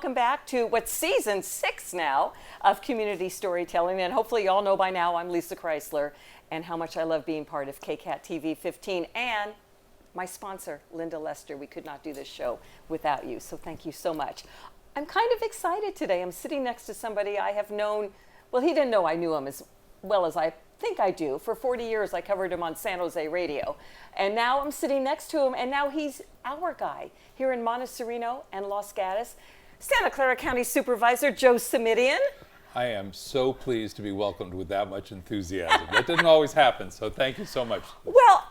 welcome back to what's season 6 now of Community Storytelling. And hopefully you all know by now I'm Lissa Kreisler and how much I love being part of KCAT TV 15 and my sponsor, Linda Lester. We could not do this show without you, so thank you so much. I'm kind of excited today. I'm sitting next to somebody I have known, well, he didn't know I knew him as well as I think I do. For 40 years, I covered him on San Jose radio. And now I'm sitting next to him, and now he's our guy here in Montecito and Los Gatos. Santa Clara County Supervisor Joe Simitian. I am so pleased to be welcomed with that much enthusiasm. That doesn't always happen, so thank you so much. Well,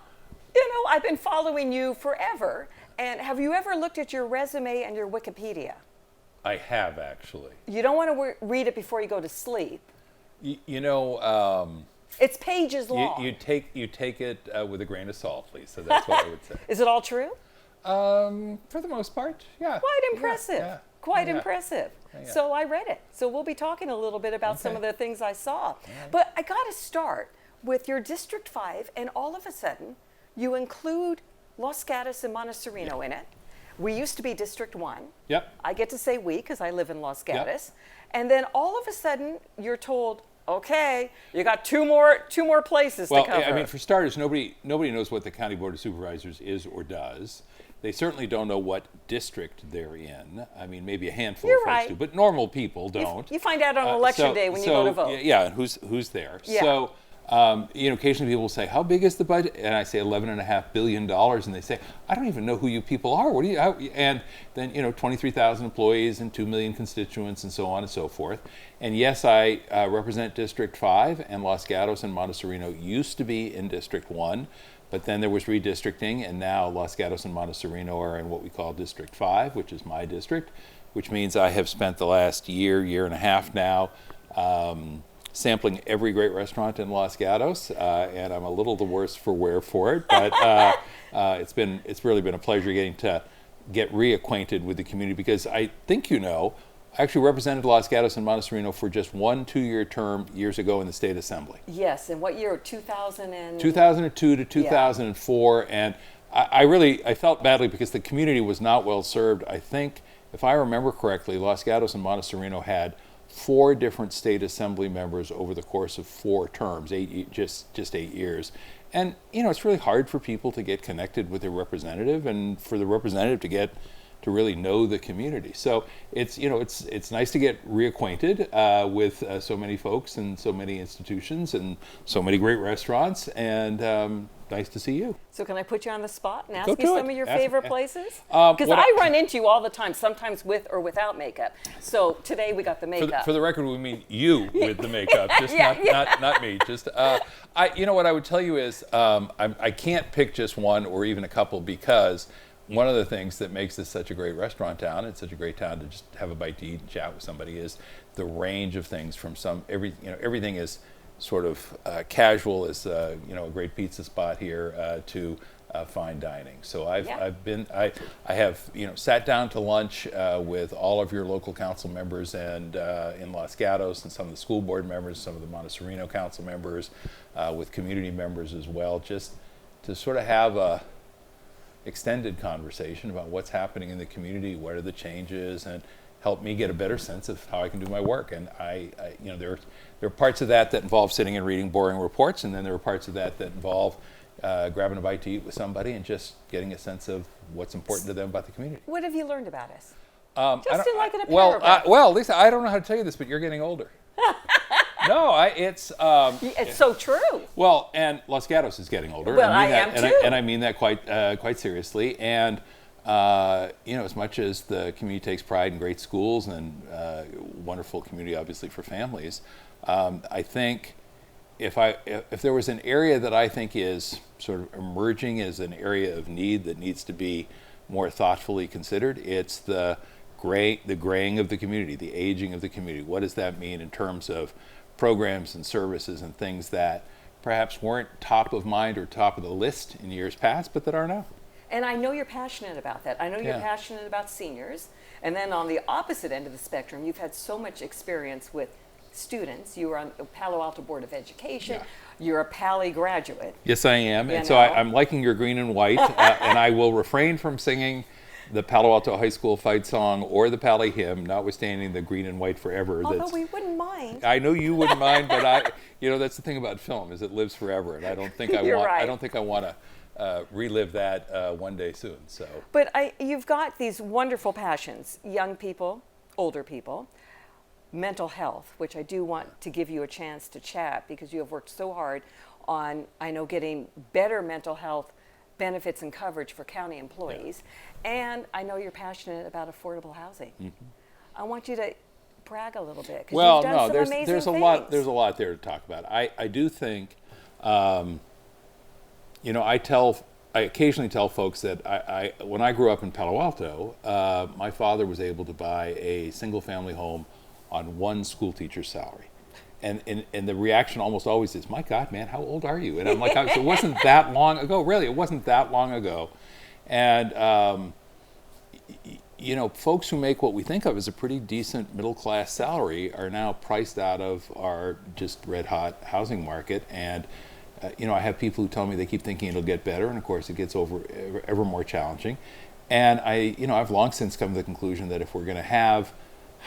you know, I've been following you forever. And have you ever looked at your resume and your Wikipedia? I have, actually. You don't want to read it before you go to sleep. You know, it's pages long. You take it with a grain of salt, Lisa. That's what I would say. Is it all true? For the most part, yeah. Quite impressive. Yeah. Quite impressive. Yeah. So I read it. So we'll be talking a little bit about some of the things I saw. But I got to start with your District 5, and all of a sudden, you include Los Gatos and Montecito in it. We used to be District 1. Yep. I get to say we because I live in Los Gatos. And then all of a sudden, you're told, okay, you got two more places to cover. Well, I mean, for starters, nobody knows what the County Board of Supervisors is or does. They certainly don't know what district they're in. I mean, maybe a handful of folks do, but normal people don't. You find out on election day when you go to vote. Yeah, and who's there. Yeah. So, you know, occasionally people will say, how big is the budget? And I say $11.5 billion. And they say, I don't even know who you people are. What do you, and then, you know, 23,000 employees and 2 million constituents and so on and so forth. And yes, I represent District 5, and Los Gatos and Montecito used to be in District 1. But then there was redistricting, and now Los Gatos and Montecito are in what we call District 5, which is my district, which means I have spent the last year and a half now sampling every great restaurant in Los Gatos, and I'm a little the worse for wear for it, but it's really been a pleasure getting to get reacquainted with the community, because I think you know, I actually represented Los Gatos and Montecito for just 1 2-year term years ago in the State Assembly. Yes, and what year? 2002 to 2004, and I felt badly because the community was not well served. I think, if I remember correctly, Los Gatos and Montecito had 4 different State Assembly members over the course of 4 terms, just 8 years. And, you know, it's really hard for people to get connected with their representative, and for the representative to really know the community. So it's, you know, it's nice to get reacquainted with so many folks and so many institutions and so many great restaurants, and nice to see you. So can I put you on the spot and ask you some of your favorite places? Because Because I run into you all the time, sometimes with or without makeup. So today we got the makeup. For the record, we mean you with the makeup, just not me. Just you know what I would tell you is I can't pick just one or even a couple, because one of the things that makes this such a great restaurant town, it's such a great town to just have a bite to eat and chat with somebody, is the range of things from everything is sort of casual as you know, a great pizza spot here to fine dining. So I have you know, sat down to lunch with all of your local council members and in Los Gatos, and some of the school board members, some of the Montecito council members, with community members as well, just to sort of have a extended conversation about what's happening in the community, what are the changes, and help me get a better sense of how I can do my work. And I you know, there are parts of that involve sitting and reading boring reports, and then there are parts of that involve grabbing a bite to eat with somebody and just getting a sense of what's important to them about the community. What have you learned about us? Just in like in a paragraph. Well, Lisa, I don't know how to tell you this, but you're getting older. No, it's so true. Well, and Los Gatos is getting older. Well, I am too. And I mean that quite seriously. And you know, as much as the community takes pride in great schools and wonderful community, obviously, for families, I think if there was an area that I think is sort of emerging as an area of need that needs to be more thoughtfully considered, it's the graying of the community, the aging of the community. What does that mean in terms of programs and services and things that perhaps weren't top of mind or top of the list in years past, but that are now? And I know you're passionate about that. I know you're passionate about seniors. And then on the opposite end of the spectrum, you've had so much experience with students. You were on the Palo Alto Board of Education. You're a Pali graduate. Yes, I am. And so I'm liking your green and white, and I will refrain from singing the Palo Alto High School fight song or the Pally hymn, notwithstanding the green and white forever. Although we wouldn't mind. I know you wouldn't mind, but that's the thing about film is it lives forever, and I don't think I want to relive that one day soon. So. But you've got these wonderful passions: young people, older people, mental health, which I do want to give you a chance to chat because you have worked so hard on, I know, getting better mental health benefits and coverage for county employees. Yeah. And I know you're passionate about affordable housing. Mm-hmm. I want you to brag a little bit. Well, you've done some amazing there's a lot there to talk about. I do think, I occasionally tell folks that when I grew up in Palo Alto, my father was able to buy a single family home on one school teacher's salary. And the reaction almost always is, my God, man, how old are you? And I'm like, it wasn't that long ago. Really, it wasn't that long ago. And, folks who make what we think of as a pretty decent middle-class salary are now priced out of our just red-hot housing market. And, I have people who tell me they keep thinking it'll get better. And, of course, it gets ever more challenging. And I've long since come to the conclusion that if we're going to have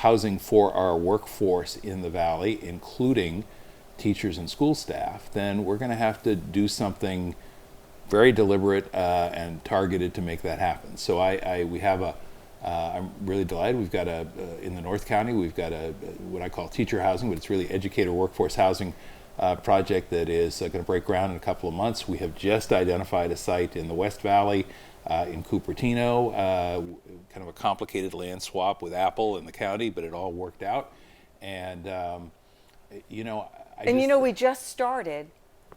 housing for our workforce in the Valley, including teachers and school staff, then we're going to have to do something very deliberate and targeted to make that happen. So I'm really delighted. We've got in the North County, we've got what I call teacher housing, but it's really educator workforce housing project that is going to break ground in a couple of months. We have just identified a site in the West Valley in Cupertino, kind of a complicated land swap with Apple and the county, but it all worked out. And, we just started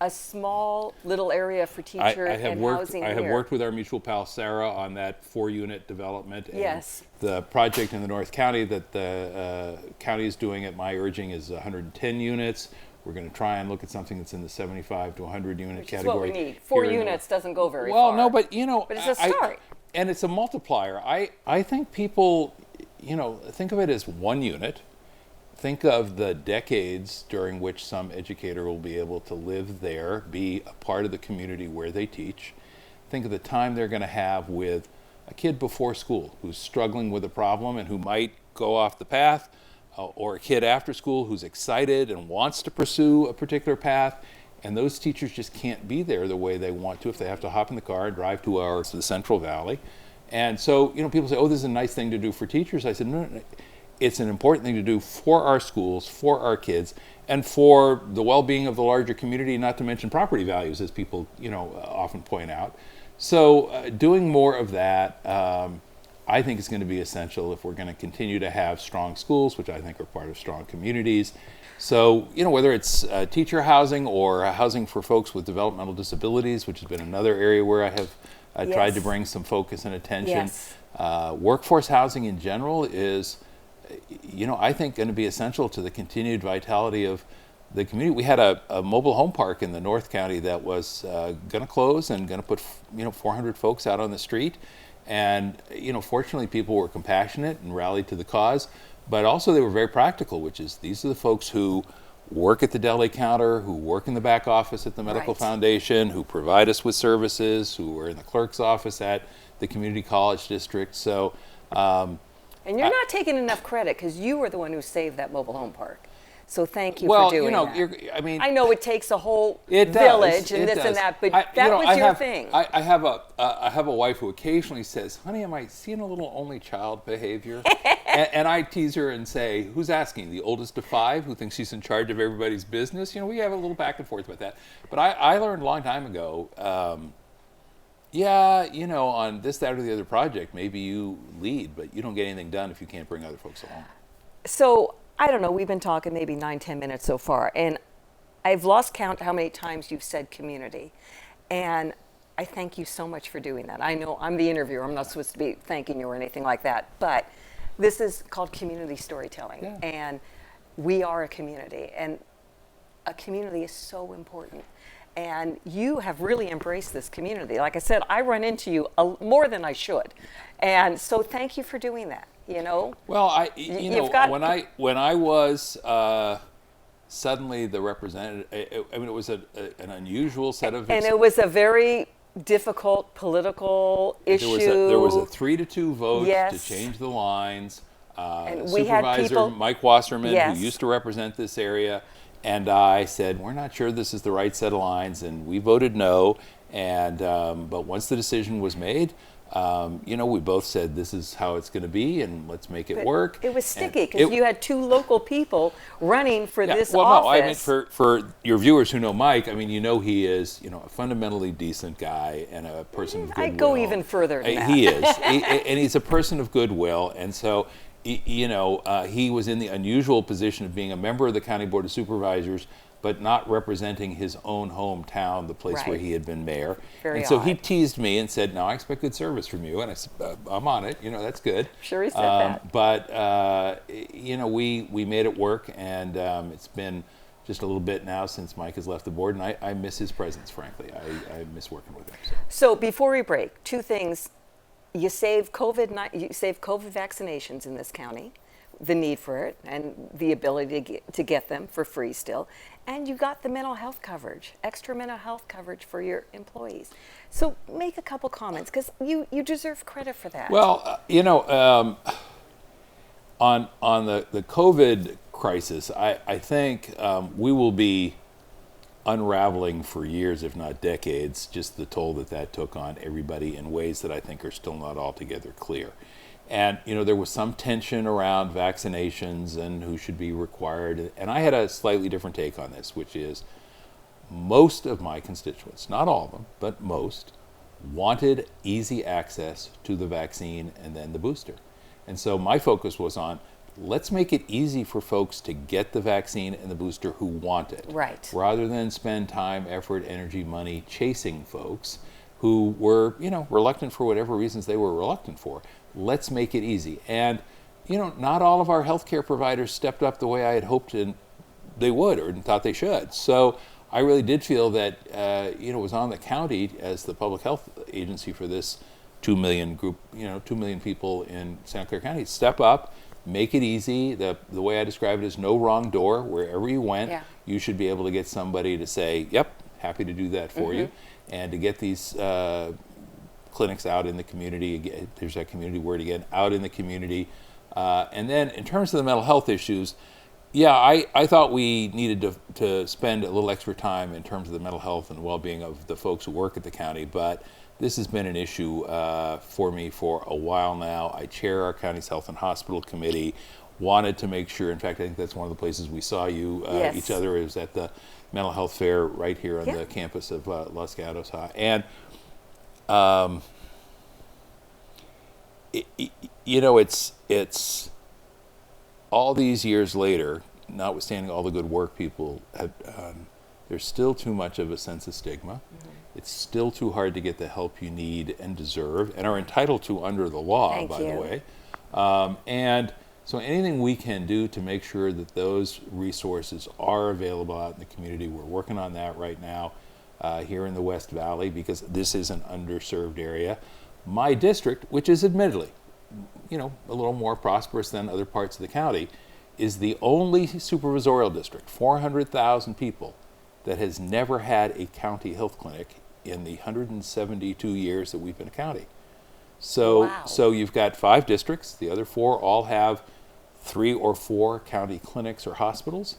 a small little area for teacher and housing I have worked with our mutual pal Sarah on that 4-unit development. And yes. The project in the North County that the county is doing at my urging is 110 units. We're going to try and look at something that's in the 75 to 100 unit category. Which is what we need. 4 units doesn't go very far. Well, no, but But it's a start. And it's a multiplier. I think people, think of it as 1 unit. Think of the decades during which some educator will be able to live there, be a part of the community where they teach. Think of the time they're going to have with a kid before school who's struggling with a problem and who might go off the path, or a kid after school who's excited and wants to pursue a particular path. And those teachers just can't be there the way they want to if they have to hop in the car and drive 2 hours to the Central Valley. And so, people say, oh, this is a nice thing to do for teachers. I said, no, it's an important thing to do for our schools, for our kids, and for the well-being of the larger community, not to mention property values, as people, often point out. So doing more of that, I think is going to be essential if we're going to continue to have strong schools, which I think are part of strong communities. So, whether it's teacher housing or housing for folks with developmental disabilities, which has been another area where I have yes. tried to bring some focus and attention. Yes. Workforce housing in general is, I think going to be essential to the continued vitality of the community. We had a mobile home park in the North County that was going to close and going to put, 400 folks out on the street. And, fortunately, people were compassionate and rallied to the cause. But also they were very practical, which is these are the folks who work at the deli counter, who work in the back office at the Medical right. Foundation, who provide us with services, who are in the clerk's office at the community college district. So, and you're not taking enough credit because you were the one who saved that mobile home park. So thank you for doing that. I know it takes a whole village and this and that, but that was your thing. I have a wife who occasionally says, honey, am I seeing a little only child behavior? and I tease her and say, who's asking? The oldest of 5 who thinks she's in charge of everybody's business? We have a little back and forth with that. But I learned a long time ago, on this, that, or the other project, maybe you lead, but you don't get anything done if you can't bring other folks along. So, I don't know, we've been talking maybe 9-10 minutes so far, and I've lost count how many times you've said community. And I thank you so much for doing that. I know I'm the interviewer, I'm not supposed to be thanking you or anything like that, but this is called community storytelling. Yeah. And we are a community, and a community is so important. And you have really embraced this community. Like I said, I run into you more than I should. And so thank you for doing that. Well, when I was suddenly the representative, it was an unusual set of and it was a very difficult political issue. There was a 3-2 vote Yes. to change the lines. And we had Supervisor people- Mike Wasserman, Yes. who used to represent this area, and I said, we're not sure this is the right set of lines, and we voted no. And but once the decision was made, we both said this is how it's going to be, and let's make it But work. it was And sticky because you had 2 local people running for this office. No, I mean for your viewers who know Mike, I mean he is a fundamentally decent guy and a person of goodwill. I'd go even further than that. He is, and he's a person of goodwill, and so he was in the unusual position of being a member of the County Board of Supervisors, but not representing his own hometown, the place where Right. he had been mayor. Very and so he odd. teased me and said, "No, I expect good service from you." And I said, "I'm on it. That's good." Sure, he said that. But we made it work, and it's been just a little bit now since Mike has left the board, and I miss his presence. Frankly, I miss working with him. So before we break, 2 things: you save COVID vaccinations in this county, the need for it, and the ability to get them for free still, and you got the mental health coverage, extra mental health coverage for your employees. So make a couple comments because you deserve credit for that. Well, on the COVID crisis, I think we will be unraveling for years, if not decades, just the toll that took on everybody in ways that I think are still not altogether clear. And there was some tension around vaccinations and who should be required. And I had a slightly different take on this, which is most of my constituents, not all of them, but most, wanted easy access to the vaccine and then the booster. And so my focus was on, let's make it easy for folks to get the vaccine and the booster who want it. Right. Rather than spend time, effort, energy, money chasing folks who were, reluctant for whatever reasons they were reluctant for. Let's make it easy. And, not all of our healthcare providers stepped up the way I had hoped they would or thought they should. So I really did feel that, it was on the county as the public health agency for this 2 million group, 2 million people in Santa Clara County, step up, make it easy. The way I describe it is no wrong door. Wherever you went, you should be able to get somebody to say, yep, happy to do that for you. And to get these clinics out in the community, there's that community word again, out in the community. And then in terms of the mental health issues, I thought we needed to spend a little extra time in terms of the mental health and well-being of the folks who work at the county, but this has been an issue for me for a while now. I chair our county's Health and Hospital Committee, wanted to make sure, in fact, I think that's one of the places we saw you, Yes. each other, is at the mental health fair right here on the campus of Los Gatos High. And it's all these years later, notwithstanding all the good work people have done, there's still too much of a sense of stigma. It's still too hard to get the help you need and deserve and are entitled to under the law, by the way. And so anything we can do to make sure that those resources are available out in the community, we're working on that right now here in the West Valley, because this is an underserved area. My district, which is admittedly, a little more prosperous than other parts of the county, is the only supervisorial district, 400,000 people, that has never had a county health clinic in the 172 years that we've been a county. So, Wow. so you've got 5 districts. The other 4 all have 3 or 4 county clinics or hospitals.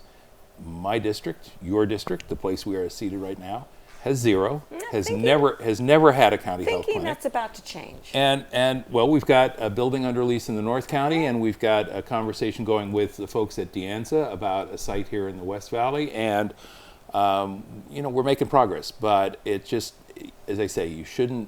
My district, your district, the place we are seated right now, has 0. Has never had a county health Thinking clinic. that's about to change. And well, we've got a building under lease in the North County, and we've got a conversation going with the folks at De Anza about a site here in the West Valley, and we're making progress. But it just, as I say, you shouldn't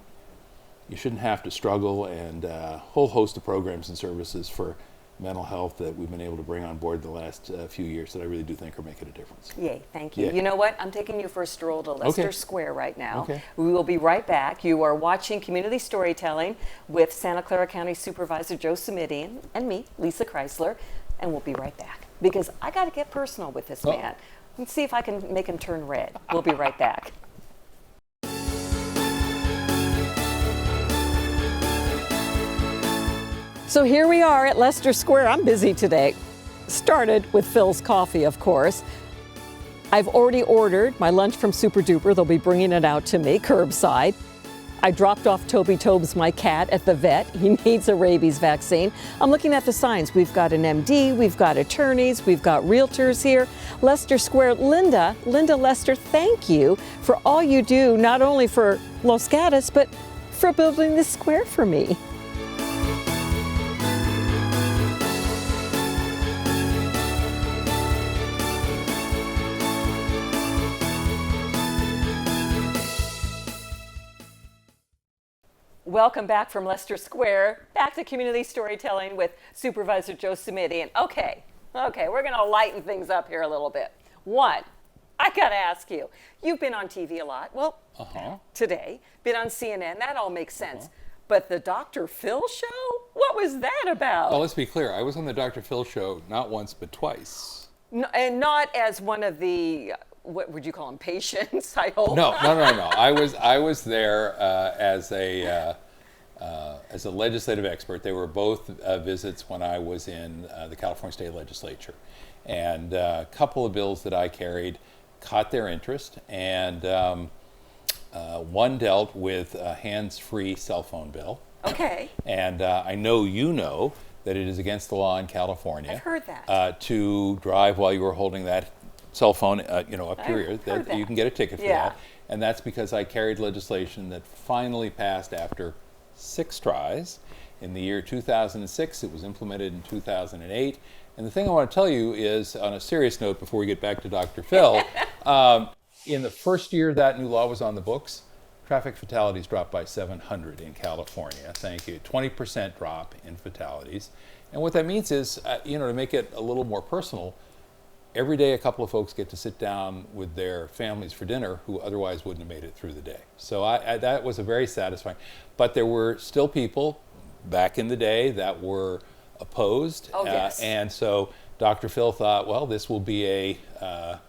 have to struggle, and a whole host of programs and services for mental health that we've been able to bring on board the last few years that I really do think are making a difference. Yay, thank you. Yeah. You know what? I'm taking you for a stroll to Leicester Okay. Square right now. Okay. We will be right back. You are watching Community Storytelling with Santa Clara County Supervisor Joe Simitian and me, Lissa Kreisler, and we'll be right back because I got to get personal with this man. Let's see if I can make him turn red. We'll be right back. So here we are at Leicester Square. I'm busy today. Started with Phil's Coffee, of course. I've already ordered my lunch from Super Duper. They'll be bringing it out to me curbside. I dropped off Toby Tobes, my cat, at the vet. He needs a rabies vaccine. I'm looking at the signs. We've got an MD, we've got attorneys, we've got realtors here. Leicester Square, Linda Lester, thank you for all you do, not only for Los Gatos, but for building this square for me. Welcome back from Leicester Square, back to community storytelling with Supervisor Joe Simitian. Okay, we're going to lighten things up here a little bit. One, I got to ask you, you've been on TV a lot. Well, today, been on CNN, that all makes sense. But the Dr. Phil show? What was that about? Well, let's be clear. I was on the Dr. Phil show not once, but twice. No, and not as one of the, what would you call them, patients, I hope? No. I was there as a legislative expert. They were both visits when I was in the California State Legislature. And a couple of bills that I carried caught their interest. And one dealt with a hands-free cell phone bill. Okay. And I know you know that it is against the law in California. I've heard that. To drive while you were holding that cell phone, up here, that you can get a ticket for that. And that's because I carried legislation that finally passed after 6 tries. In the year 2006, it was implemented in 2008. And the thing I want to tell you is, on a serious note, before we get back to Dr. Phil, in the first year that new law was on the books, traffic fatalities dropped by 700 in California. Thank you. 20% drop in fatalities. And what that means is, to make it a little more personal, every day a couple of folks get to sit down with their families for dinner who otherwise wouldn't have made it through the day. So that was a very satisfying. But there were still people back in the day that were opposed. Oh, yes. And so Dr. Phil thought, well, this will be a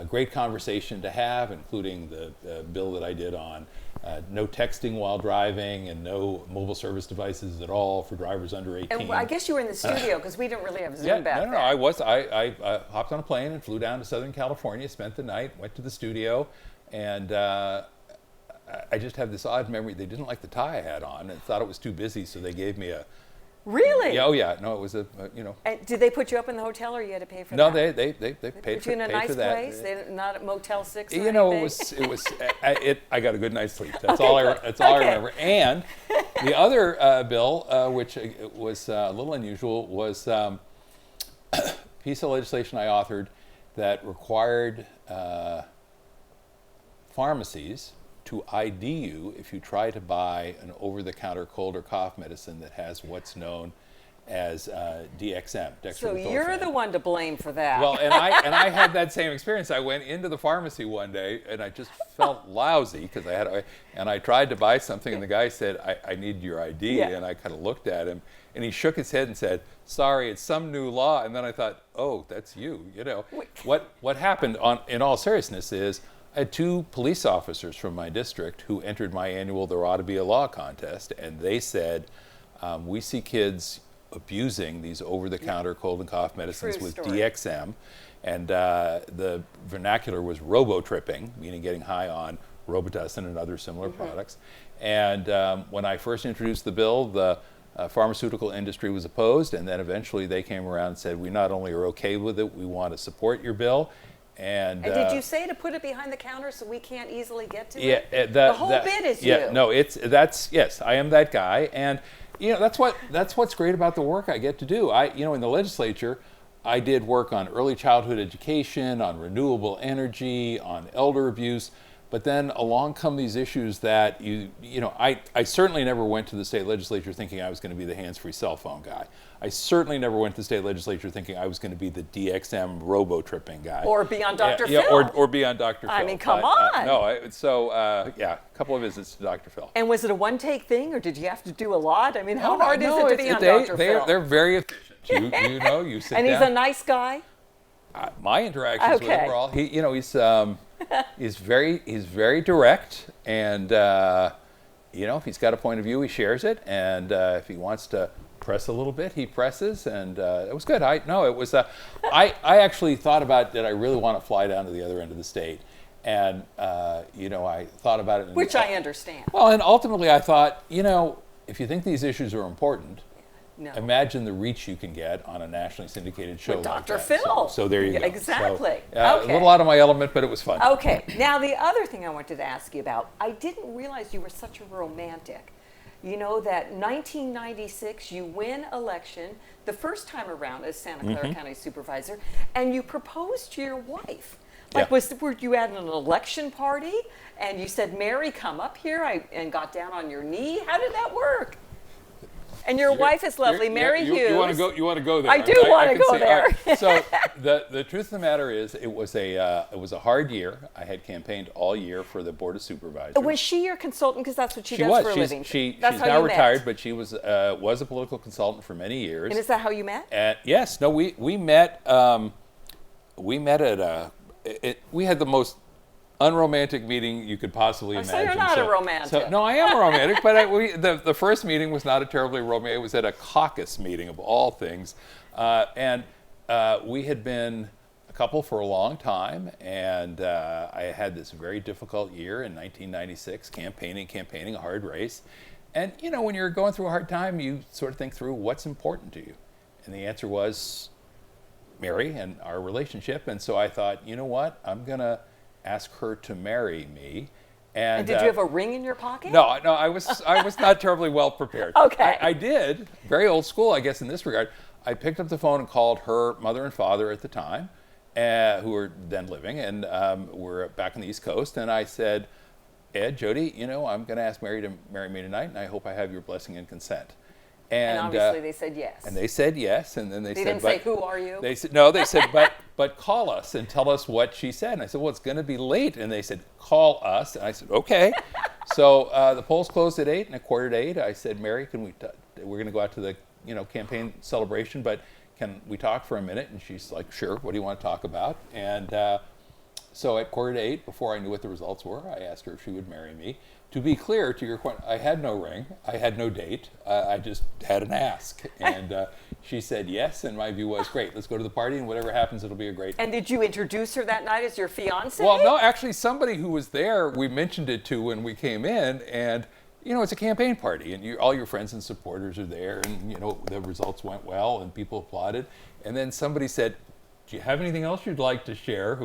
great conversation to have, including the bill that I did on no texting while driving and no mobile service devices at all for drivers under 18. And I guess you were in the studio because we didn't really have Zoom back then. No, I was. I hopped on a plane and flew down to Southern California, spent the night, went to the studio, and I just have this odd memory. They didn't like the tie I had on and thought it was too busy, so they gave me a... Really? Yeah, oh yeah. No, it was And did they put you up in the hotel, or you had to pay for no, that? they Put you in a nice place? Not at Motel 6 or anything? it was. I got a good night's sleep. That's all I remember. And the other bill, which was a little unusual, was a piece of legislation I authored that required pharmacies to ID you if you try to buy an over-the-counter cold or cough medicine that has what's known as DXM. So you're the one to blame for that. Well, and I had that same experience. I went into the pharmacy one day and I just felt lousy because I tried to buy something and the guy said, I need your ID. And I kind of looked at him and he shook his head and said, sorry, it's some new law. And then I thought, oh, that's you. What happened in all seriousness is I had 2 police officers from my district who entered my annual There Ought to Be a Law contest, and they said, we see kids abusing these over-the-counter cold and cough medicines with DXM, and the vernacular was robo-tripping, meaning getting high on Robitussin and other similar products. And when I first introduced the bill, the pharmaceutical industry was opposed, and then eventually they came around and said, we not only are okay with it, we want to support your bill. And did you say to put it behind the counter so we can't easily get to it? Yeah, the whole bit is you. Yeah, no, yes, I am that guy, and that's what's great about the work I get to do. In the legislature, I did work on early childhood education, on renewable energy, on elder abuse. But then along come these issues that I certainly never went to the state legislature thinking I was going to be the hands-free cell phone guy. I certainly never went to the state legislature thinking I was going to be the DXM robo-tripping guy. Or be on Dr. Phil. Yeah, or be on Dr. Phil. I mean, come on. A couple of visits to Dr. Phil. And was it a one-take thing, or did you have to do a lot? I mean, how hard is it to be on Dr. Phil? They're very efficient. You sit down. And he's a nice guy? My interactions with him were all, he's very direct, and if he's got a point of view, he shares it, and if he wants to press a little bit, he presses, and it was good. I actually thought about, did I really want to fly down to the other end of the state? And, I thought about it. Which I understand. Well, and ultimately I thought, if you think these issues are important, No. imagine the reach you can get on a nationally syndicated show With like Dr. that. Phil. So there you go. Exactly. So, Okay. A little out of my element, but it was fun. Okay, now the other thing I wanted to ask you about, I didn't realize you were such a romantic. You know that 1996, you win election the first time around as Santa Clara County Supervisor, and you proposed to your wife. Like, Yeah. were you at an election party and you said, Mary, come up here, and got down on your knee? How did that work? And your wife is lovely, Mary Hughes. You want to go there? I do want to go there. All right. So the truth of the matter is, it was a hard year. I had campaigned all year for the Board of Supervisors. Was she your consultant? Because that's what she does was. for a living. She's That's how now you met. retired, but she was a political consultant for many years. And is that how you met? And yes, no, we met. We met at we had the most unromantic meeting you could possibly imagine. So you're not a romantic. No, I am a romantic, but the first meeting was not a terribly romantic. It was at a caucus meeting of all things, and we had been a couple for a long time, and I had this very difficult year in 1996, campaigning, a hard race, and when you're going through a hard time, you sort of think through what's important to you, and the answer was Mary and our relationship, and so I thought, you know what, I'm gonna ask her to marry me. And did you have a ring in your pocket? No, I was not terribly well prepared. Okay. I did, very old school, I guess, in this regard. I picked up the phone and called her mother and father at the time, who were then living, and were back on the East Coast, and I said, Ed, Jody, I'm going to ask Mary to marry me tonight, and I hope I have your blessing and consent. And obviously they said yes. And they said yes, and then they said, didn't say, who are you? They said, no, they said, but call us and tell us what she said. And I said, well, it's going to be late. And they said, call us. And I said, okay. So the polls closed at 8, and at 7:45, I said, Mary, we're going to go out to the campaign celebration, but can we talk for a minute? And she's like, sure, what do you want to talk about? And so at 7:45, before I knew what the results were, I asked her if she would marry me. To be clear, to your question, I had no ring, I had no date, I just had an ask. And she said yes, and my view was, great, let's go to the party, and whatever happens, it'll be a great night. And did you introduce her that night as your fiance? Well, no, actually, somebody who was there, we mentioned it to when we came in, and it's a campaign party, and all your friends and supporters are there, and the results went well, and people applauded. And then somebody said, do you have anything else you'd like to share?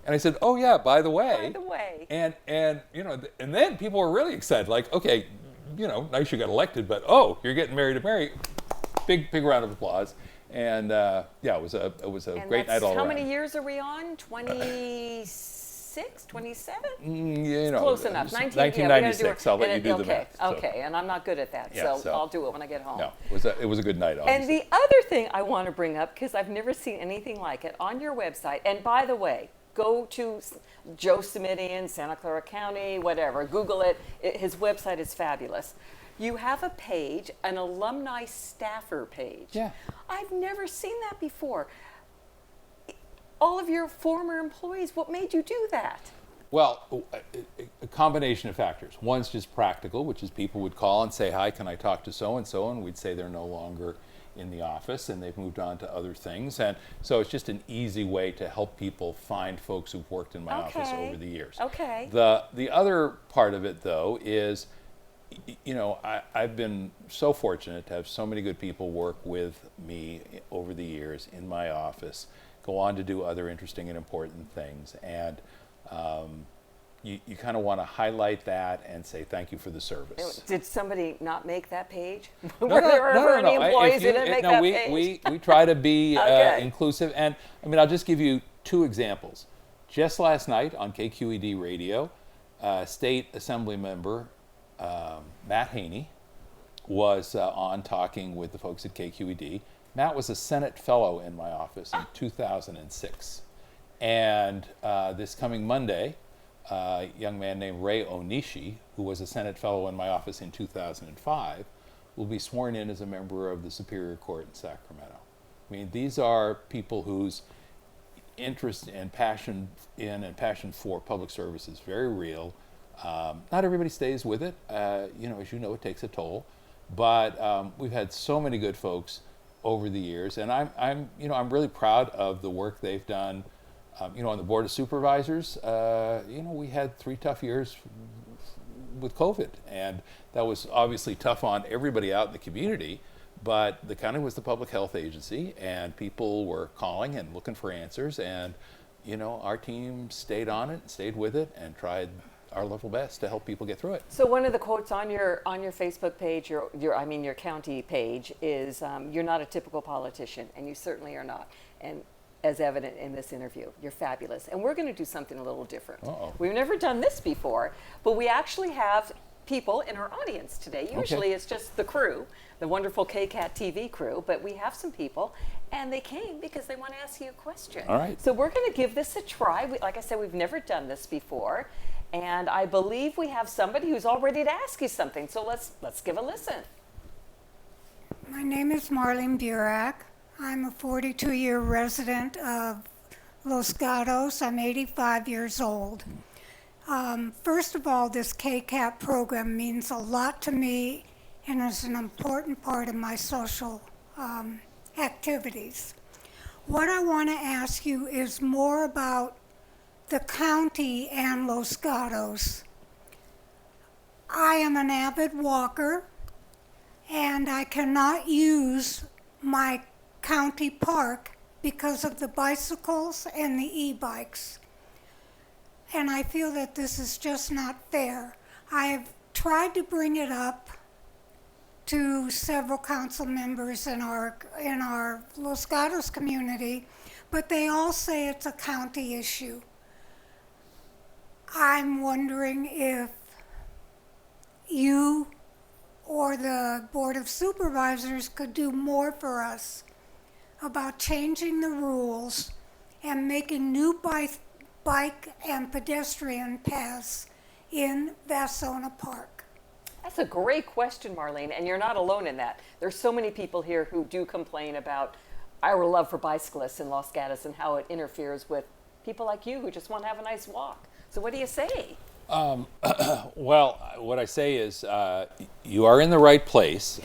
And I said, oh yeah, by the way. And and then people were really excited, like, okay, nice you got elected, but you're getting married to Mary. Big round of applause. And it was a great night all around. How many years are we on? 26, 27? Close enough. 1996. I'll let you do the math. Okay, and I'm not good at that, so I'll do it when I get home. No, it was a good night, obviously. And the other thing I want to bring up, because I've never seen anything like it, on your website, and by the way, go to Joe Simitian, Santa Clara County, whatever, Google it. His website is fabulous. You have a page, an alumni staffer page. Yeah. I've never seen that before. All of your former employees, what made you do that? Well, a combination of factors. One's just practical, which is people would call and say, hi, can I talk to so-and-so? And we'd say they're no longer in the office and they've moved on to other things. And so it's just an easy way to help people find folks who've worked in my office over the years. Okay. The other part of it, though, is, I've been so fortunate to have so many good people work with me over the years in my office, go on to do other interesting and important things. And you kind of want to highlight that and say thank you for the service. Did somebody not make that page? No, Were there ever any employees who didn't make that we, page? we try to be Okay. inclusive. And I'll just give you 2 examples. Just last night on KQED radio, State Assembly member Matt Haney was on talking with the folks at KQED. Matt was a Senate fellow in my office in 2006. And this coming Monday, a young man named Ray Onishi, who was a Senate fellow in my office in 2005, will be sworn in as a member of the Superior Court in Sacramento. These are people whose interest and passion for public service is very real. Not everybody stays with it. As you know, it takes a toll. But we've had so many good folks over the years, and I'm really proud of the work they've done On the Board of Supervisors, we had 3 tough years with COVID, and that was obviously tough on everybody out in the community, but the county was the public health agency, and people were calling and looking for answers, and our team stayed on it, stayed with it, and tried our level best to help people get through it. So one of the quotes on your Facebook page, your county page, is you're not a typical politician, and you certainly are not. And as evident in this interview, you're fabulous. And we're going to do something a little different. Uh-oh. We've never done this before, but we actually have people in our audience today. Usually it's just the crew, the wonderful KCAT TV crew, but we have some people, and they came because they want to ask you a question. All right. So we're going to give this a try. Like I said, we've never done this before, and I believe we have somebody who's all ready to ask you something. So let's give a listen. My name is Marlene Burak. I'm a 42-year resident of Los Gatos. I'm 85 years old. First of all, this KCAT program means a lot to me and is an important part of my social activities. What I want to ask you is more about the county and Los Gatos. I am an avid walker, and I cannot use my county park because of the bicycles and the e-bikes. And I feel that this is just not fair. I have tried to bring it up to several council members in our Los Gatos community, but they all say it's a county issue. I'm wondering if you or the Board of Supervisors could do more for us about changing the rules and making new bike and pedestrian paths in Vasona Park. That's a great question, Marlene, and you're not alone in that. There's so many people here who do complain about our love for bicyclists in Los Gatos and how it interferes with people like you who just want to have a nice walk. So what do you say? Well, what I say is you are in the right place.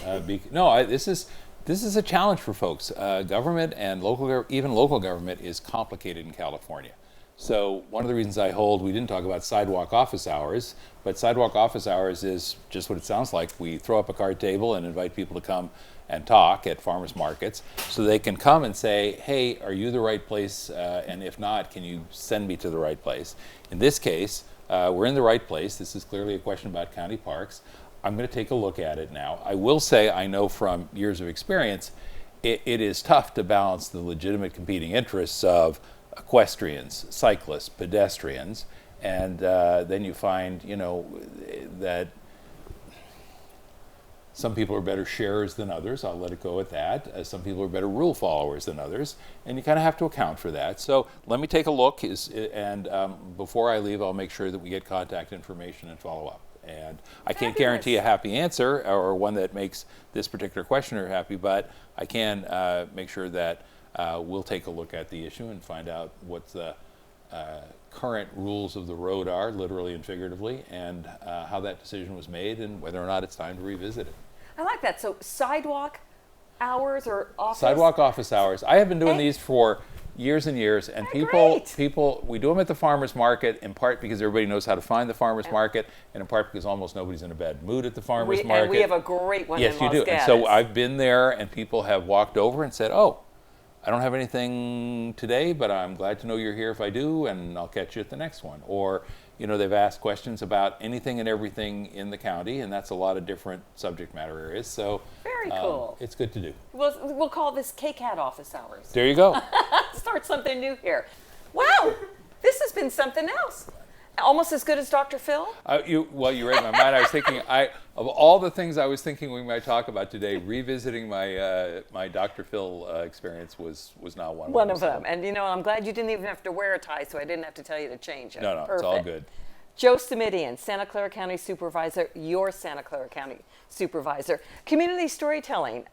This is a challenge for folks. Government and even local government is complicated in California. So one of the reasons we didn't talk about sidewalk office hours, but sidewalk office hours is just what it sounds like. We throw up a card table and invite people to come and talk at farmers markets so they can come and say, hey, are you the right place? And if not, can you send me to the right place? In this case, we're in the right place. This is clearly a question about county parks. I'm going to take a look at it now. I will say I know from years of experience, it is tough to balance the legitimate competing interests of equestrians, cyclists, pedestrians, and then you find, that some people are better sharers than others. I'll let it go at that. Some people are better rule followers than others, and you kind of have to account for that. So let me take a look, and before I leave, I'll make sure that we get contact information and follow up. And I can't guarantee a happy answer or one that makes this particular questioner happy, but I can make sure that we'll take a look at the issue and find out what the current rules of the road are, literally and figuratively, and how that decision was made and whether or not it's time to revisit it. I like that. So sidewalk hours or office? Sidewalk office hours. I have been doing these for years and years, and people, we do them at the farmer's market, in part because everybody knows how to find the farmer's market, and in part because almost nobody's in a bad mood at the farmer's market. And we have a great one in Los Gatos. Yes, you do. And so I've been there, and people have walked over and said, oh, I don't have anything today, but I'm glad to know you're here if I do, and I'll catch you at the next one. Or, they've asked questions about anything and everything in the county, and that's a lot of different subject matter areas. So very cool. It's good to do. We'll call this KCAT office hours. There you go. Start something new here. Wow, this has been something else. Almost as good as Dr. Phil? You read my mind. I was thinking, of all the things I was thinking we might talk about today, revisiting my my Dr. Phil experience was not one of them. One of them. And I'm glad you didn't even have to wear a tie, so I didn't have to tell you to change it. No, Perfect. It's all good. Joe Simitian, Santa Clara County Supervisor, your Santa Clara County Supervisor. Community storytelling.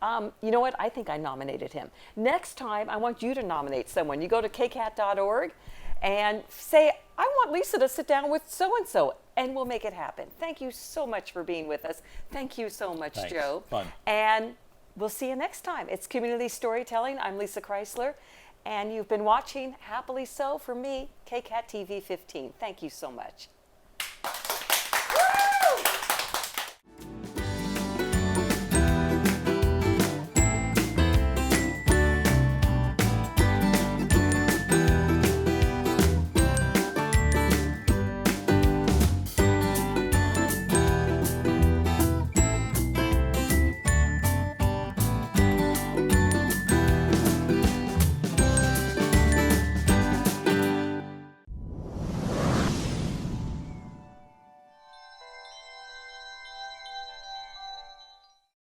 You know what? I think I nominated him. Next time, I want you to nominate someone. You go to kcat.org and say, I want Lissa to sit down with so-and-so, and we'll make it happen. Thank you so much for being with us. Thank you so much, Thanks. Joe. Fun. And we'll see you next time. It's Community Storytelling. I'm Lissa Kreisler, And you've been watching, happily so, for me, KCAT TV 15. Thank you so much.